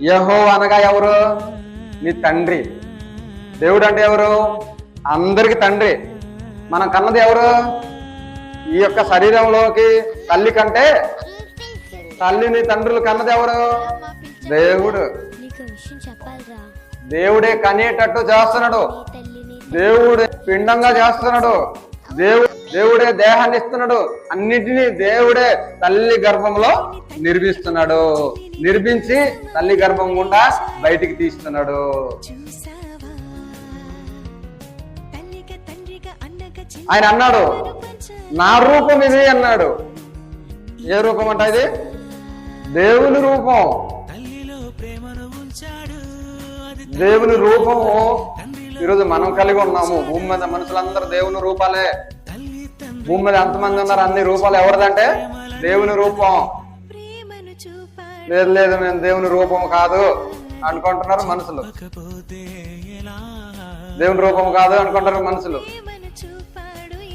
యెహోవా అనగా ఎవరు? నీ తండ్రి. దేవుడు అంటే ఎవరు? అందరికి తండ్రి. మనం కన్నది ఎవరు? ఈ యొక్క శరీరంలోకి తల్లి కంటే తల్లిని తండ్రులు కన్నది ఎవరు? దేవుడు. దేవుడే కనేటట్టు చేస్తున్నాడు. దేవుడే పిండంగా చేస్తున్నాడు. దేవుడే దేహాన్ని ఇస్తున్నాడు. అన్నిటినీ దేవుడే తల్లి గర్భంలో నిర్మిస్తున్నాడు. నిర్మించి తల్లి గర్భం గుండా బయటికి తీస్తున్నాడు. ఆయన అన్నాడు, నా రూపం ఇది అన్నాడు. ఏ రూపం అంట ఇది? దేవుని రూపం. దేవుని రూపము ఈరోజు మనం కలిగి ఉన్నాము. భూమి మీద మనుషులందరూ దేవుని రూపాలే. భూమి మీద ఎంతమంది ఉన్నారు? అన్ని రూపాలు ఎవరిదంటే దేవుని రూపం. లేదు లేదు, మేము దేవుని రూపం కాదు అనుకుంటున్నారు మనుషులు. దేవుని రూపం కాదు అనుకుంటారు మనుషులు.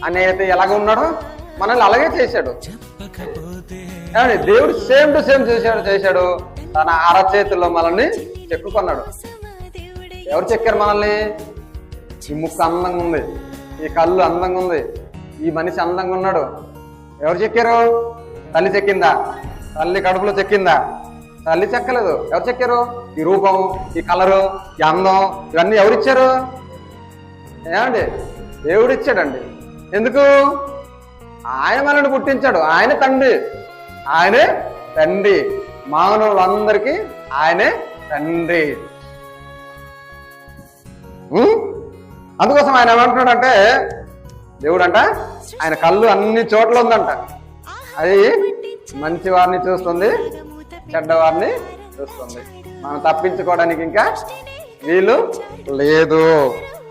అని అయితే ఎలాగ ఉన్నాడు? మనల్ని అలాగే చేశాడు. దేవుడు సేమ్ టు సేమ్ చేశాడు. తన అరచేతుల్లో మనల్ని చెక్కుకున్నాడు. ఎవరు చెక్కారు మనల్ని? ఈ ముక్కు అందంగా ఉంది, ఈ కళ్ళు అందంగా ఉంది, ఈ మనిషి అందంగా ఉన్నాడు. ఎవరు చెక్కారు? తల్లి చెక్కిందా? తల్లి కడుపులో చెక్కిందా? తల్లి చెక్కలేదు. ఎవరు చెక్కారు? ఈ రూపం, ఈ కలరు, ఈ అందం, ఇవన్నీ ఎవరిచ్చారు? ఏమండి? దేవుడు ఇచ్చాడండి. ఎందుకు? ఆయన మనల్ని పుట్టించాడు. ఆయన తండ్రి. ఆయనే తండ్రి. మానవులందరికీ ఆయనే తండ్రి. అందుకోసం ఆయన ఏమంటున్నాడంటే, దేవుడు అంట ఆయన కళ్ళు అన్ని చోట్ల ఉందంట. అది మంచి వారిని చూస్తుంది, చెడ్డవారిని చూస్తుంది. మనం తప్పించుకోవడానికి ఇంకా వీలు లేదు.